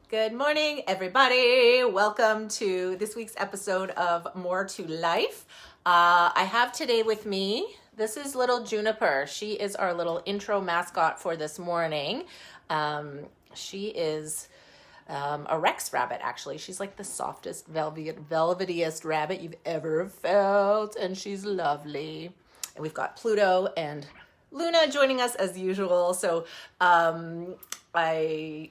Good morning, everybody. Welcome to this week's episode of More to Life. I have today with me, this is little Juniper. She is our little intro mascot for this morning. She is a Rex rabbit, actually. She's like the softest, velvetiest rabbit you've ever felt, and she's lovely. And we've got Pluto and Luna joining us as usual. So I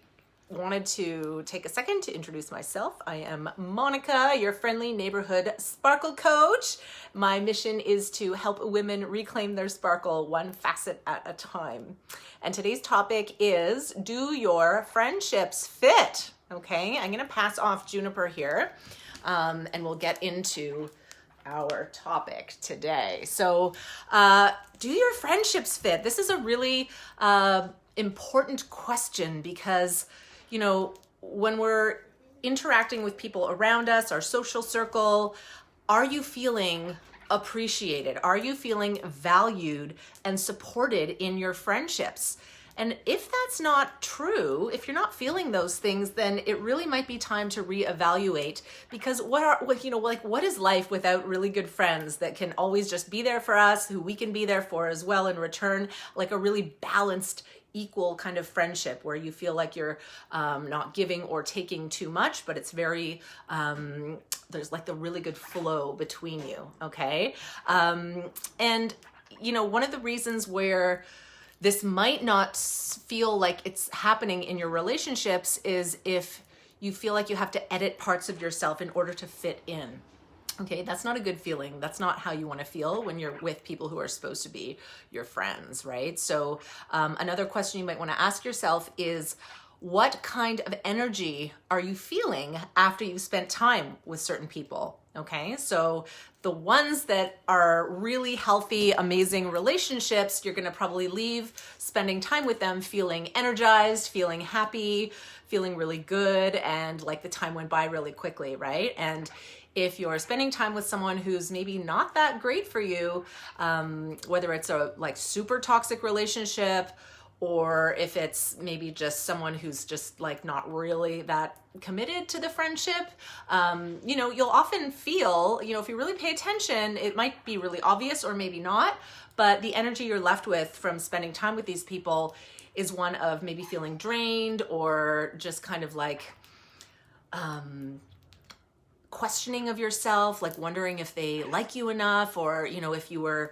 wanted to take a second to introduce myself. I am Monica, your friendly neighborhood sparkle coach. My mission is to help women reclaim their sparkle one facet at a time. And today's topic is, do your friendships fit? Okay, I'm going to pass off Juniper here, and we'll get into our topic today. So, do your friendships fit? This is a really important question because, you know, when we're interacting with people around us, our social circle, are you feeling appreciated? Are you feeling valued and supported in your friendships? And if that's not true, if you're not feeling those things, then it really might be time to reevaluate, because what is life without really good friends that can always just be there for us, who we can be there for as well in return, like a really balanced, equal kind of friendship where you feel like you're not giving or taking too much, but it's very, there's like the really good flow between you, okay? And, you know, one of the reasons where this might not feel like it's happening in your relationships is if you feel like you have to edit parts of yourself in order to fit in. Okay, that's not a good feeling. That's not how you want to feel when you're with people who are supposed to be your friends, right? So another question you might want to ask yourself is, what kind of energy are you feeling after you've spent time with certain people? Okay, so the ones that are really healthy, amazing relationships, you're going to probably leave spending time with them feeling energized, feeling happy, feeling really good, and like the time went by really quickly, right? And if you're spending time with someone who's maybe not that great for you, whether it's a like super toxic relationship, or if it's maybe just someone who's just like not really that committed to the friendship, you know, you'll often feel, you know, if you really pay attention, it might be really obvious or maybe not, but the energy you're left with from spending time with these people is one of maybe feeling drained or just kind of like, questioning of yourself, like wondering if they like you enough, or, you know, if you were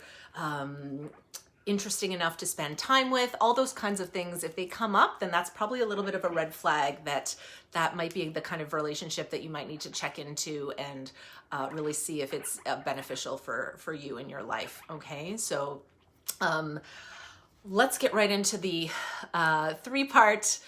interesting enough to spend time with, all those kinds of things. If they come up, then that's probably a little bit of a red flag that might be the kind of relationship that you might need to check into and really see if it's beneficial for you in your life. Okay, so let's get right into the three-part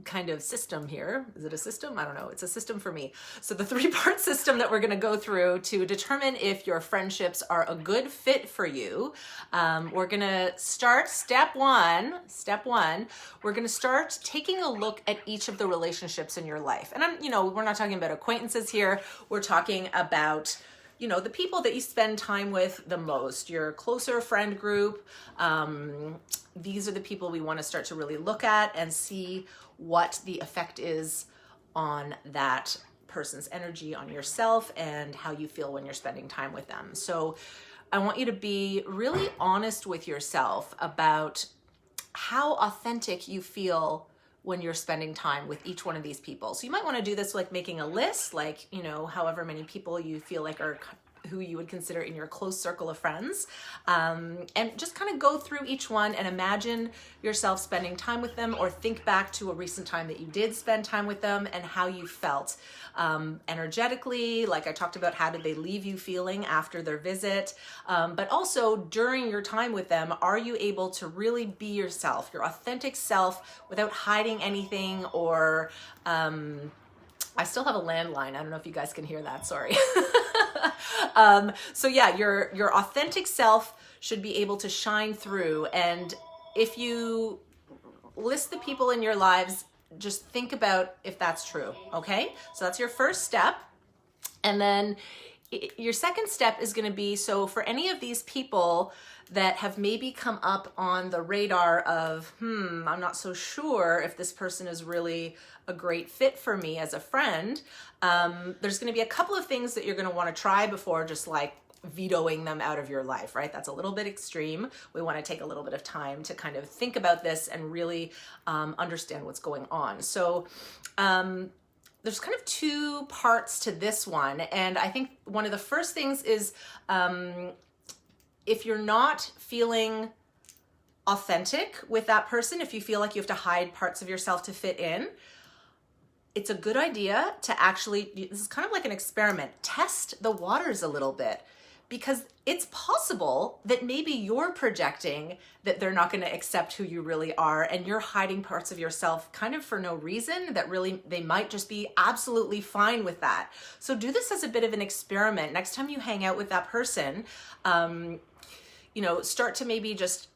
kind of system here. Is it a system? I don't know. It's a system for me. So the three-part system that we're going to go through to determine if your friendships are a good fit for you. We're going to start step one. We're going to start taking a look at each of the relationships in your life. And we're not talking about acquaintances here. We're talking about, you know, the people that you spend time with the most, your closer friend group. These are the people we want to start to really look at and see what the effect is on that person's energy, on yourself, and how you feel when you're spending time with them. So I want you to be really honest with yourself about how authentic you feel when you're spending time with each one of these people. So you might want to do this like making a list, like, you know, however many people you feel like are who you would consider in your close circle of friends, and just kind of go through each one and imagine yourself spending time with them, or think back to a recent time that you did spend time with them and how you felt energetically. Like I talked about, how did they leave you feeling after their visit, but also during your time with them, are you able to really be yourself, your authentic self, without hiding anything? Or I still have a landline. I don't know if you guys can hear that. Sorry. So yeah, your authentic self should be able to shine through. And if you list the people in your lives, just think about if that's true. Okay. So that's your first step. And then your second step is going to be, so for any of these people that have maybe come up on the radar of, I'm not so sure if this person is really a great fit for me as a friend, there's going to be a couple of things that you're going to want to try before just like vetoing them out of your life, right? That's a little bit extreme. We want to take a little bit of time to kind of think about this and really understand what's going on. So there's kind of two parts to this one. And I think one of the first things is if you're not feeling authentic with that person, if you feel like you have to hide parts of yourself to fit in, it's a good idea to actually, this is kind of like an experiment, test the waters a little bit, because it's possible that maybe you're projecting that they're not going to accept who you really are, and you're hiding parts of yourself kind of for no reason, that really they might just be absolutely fine with that. So do this as a bit of an experiment. Next time you hang out with that person, start to maybe just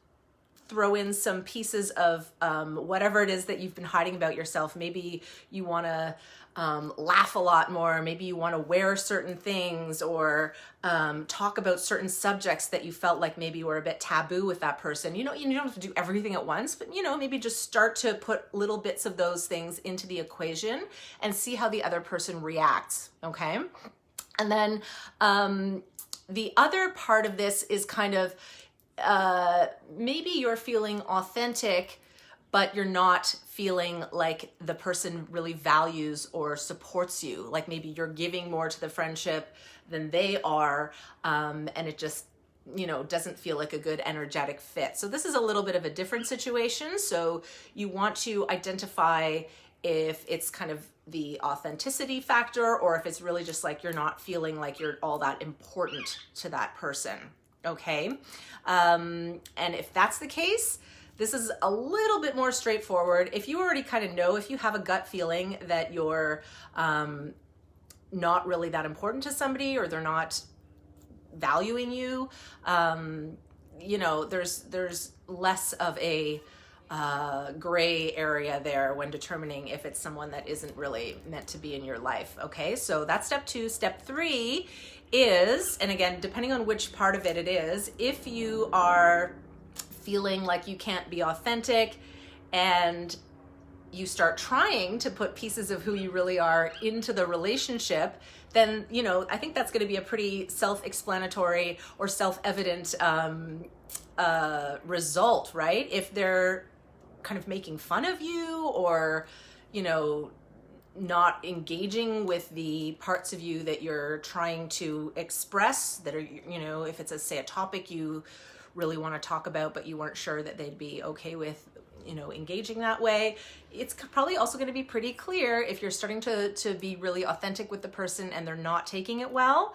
throw in some pieces of whatever it is that you've been hiding about yourself. Maybe you want to laugh a lot more. Maybe you want to wear certain things, or talk about certain subjects that you felt like maybe were a bit taboo with that person. You don't have to do everything at once, but maybe just start to put little bits of those things into the equation and see how the other person reacts. Okay. And then the other part of this is kind of, maybe you're feeling authentic, but you're not feeling like the person really values or supports you. Like maybe you're giving more to the friendship than they are, and it just, doesn't feel like a good energetic fit. So this is a little bit of a different situation. So you want to identify if it's kind of the authenticity factor, or if it's really just like you're not feeling like you're all that important to that person. Okay. And if that's the case, this is a little bit more straightforward. If you already kind of know, if you have a gut feeling that you're not really that important to somebody, or they're not valuing you, there's less of a gray area there when determining if it's someone that isn't really meant to be in your life. Okay, so that's step 2. Step 3 is, and again, depending on which part of it is, if you are feeling like you can't be authentic and you start trying to put pieces of who you really are into the relationship, then, I think that's going to be a pretty self-explanatory or self-evident result, right? If they're kind of making fun of you, or, not engaging with the parts of you that you're trying to express, that are, if it's say a topic you really want to talk about, but you weren't sure that they'd be okay with, engaging that way, it's probably also going to be pretty clear if you're starting to be really authentic with the person and they're not taking it well,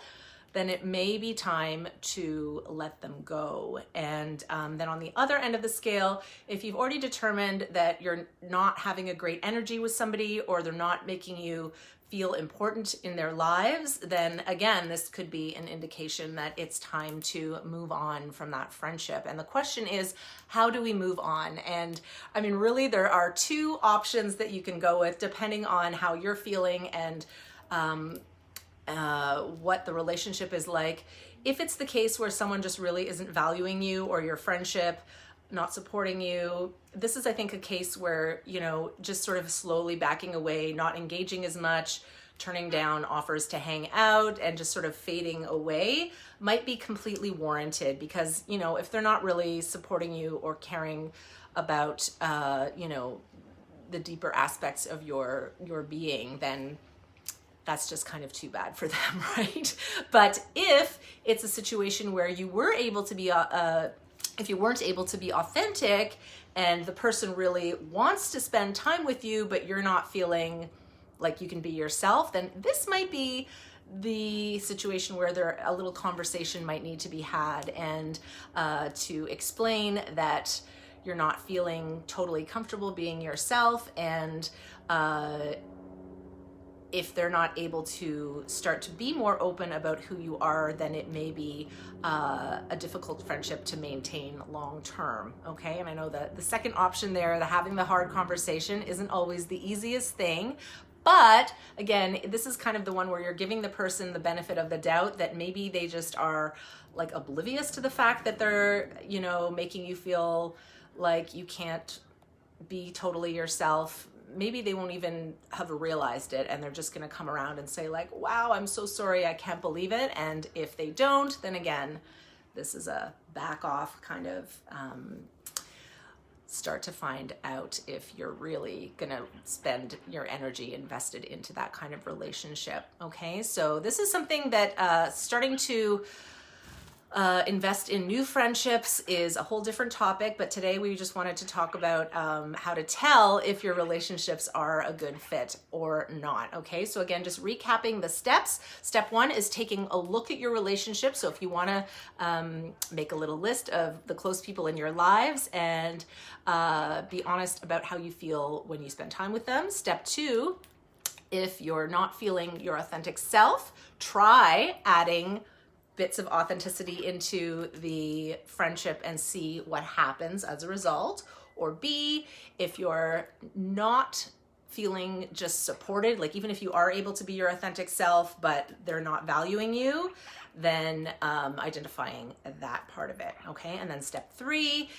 then it may be time to let them go. And then on the other end of the scale, if you've already determined that you're not having a great energy with somebody, or they're not making you feel important in their lives, then again, this could be an indication that it's time to move on from that friendship. And the question is, how do we move on? And I mean, really, there are 2 options that you can go with depending on how you're feeling and what the relationship is like. If it's the case where someone just really isn't valuing you or your friendship, not supporting you, this is, I think, a case where, just sort of slowly backing away, not engaging as much, turning down offers to hang out, and just sort of fading away might be completely warranted. Because, if they're not really supporting you or caring about, the deeper aspects of your being, then that's just kind of too bad for them, right? But if it's a situation where you were able to be, if you weren't able to be authentic, and the person really wants to spend time with you, but you're not feeling like you can be yourself, then this might be the situation where a little conversation might need to be had, and to explain that you're not feeling totally comfortable being yourself, and if they're not able to start to be more open about who you are, then it may be a difficult friendship to maintain long term. Okay, and I know that the second option there, having the hard conversation, isn't always the easiest thing, But again, this is kind of the one where you're giving the person the benefit of the doubt that maybe they just are like oblivious to the fact that they're, you know, making you feel like you can't be totally yourself. Maybe they won't even have realized it, and they're just going to come around and say like, wow, I'm so sorry, I can't believe it. And if they don't, then again, this is a back off kind of start to find out if you're really gonna spend your energy invested into that kind of relationship. Okay, so this is something that starting to invest in new friendships is a whole different topic, but today we just wanted to talk about how to tell if your relationships are a good fit or not. Okay, so again, just recapping the steps. Step one is taking a look at your relationship. So if you want to make a little list of the close people in your lives and be honest about how you feel when you spend time with them. Step two, if you're not feeling your authentic self, try adding bits of authenticity into the friendship and see what happens as a result. Or B, if you're not feeling just supported, like even if you are able to be your authentic self, but they're not valuing you, then identifying that part of it, okay? And then step three,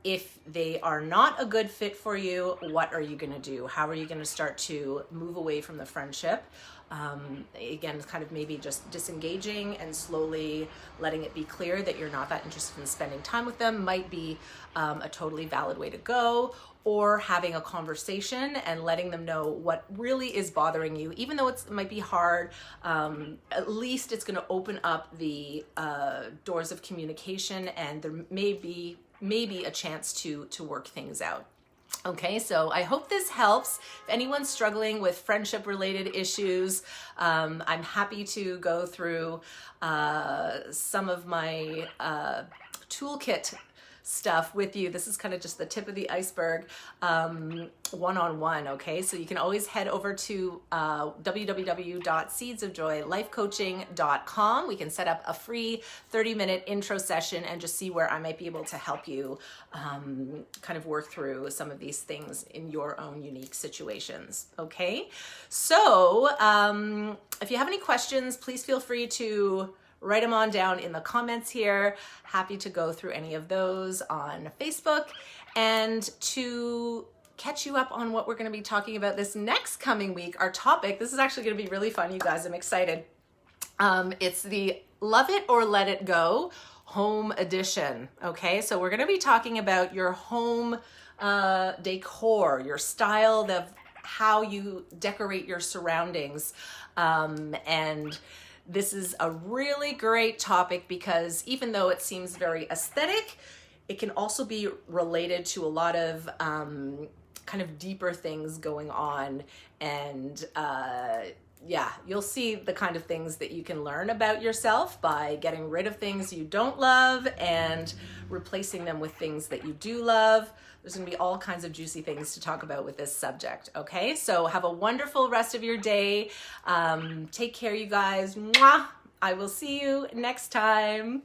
if they are not a good fit for you, what are you gonna do? How are you gonna start to move away from the friendship? Again, it's kind of maybe just disengaging and slowly letting it be clear that you're not that interested in spending time with them might be a totally valid way to go, or having a conversation and letting them know what really is bothering you. Even though it might be hard, at least it's gonna open up the doors of communication, and there may be a chance to work things out. Okay, so I hope this helps. If anyone's struggling with friendship related issues, I'm happy to go through some of my toolkit stuff with you. This is kind of just the tip of the iceberg, one-on-one, okay? So you can always head over to www.seedsofjoylifecoaching.com. We can set up a free 30-minute intro session and just see where I might be able to help you kind of work through some of these things in your own unique situations, okay? So if you have any questions, please feel free to write them on down in the comments here. Happy to go through any of those on Facebook. And to catch you up on what we're going to be talking about this next coming week, our topic, this is actually going to be really fun, you guys. I'm excited. It's the Love It or Let It Go home edition. Okay, so we're going to be talking about your home decor, your style, of how you decorate your surroundings, and this is a really great topic because even though it seems very aesthetic, it can also be related to a lot of kind of deeper things going on. And yeah, you'll see the kind of things that you can learn about yourself by getting rid of things you don't love and replacing them with things that you do love. There's gonna be all kinds of juicy things to talk about with this subject, okay? So have a wonderful rest of your day. Take care, you guys. Mwah! I will see you next time.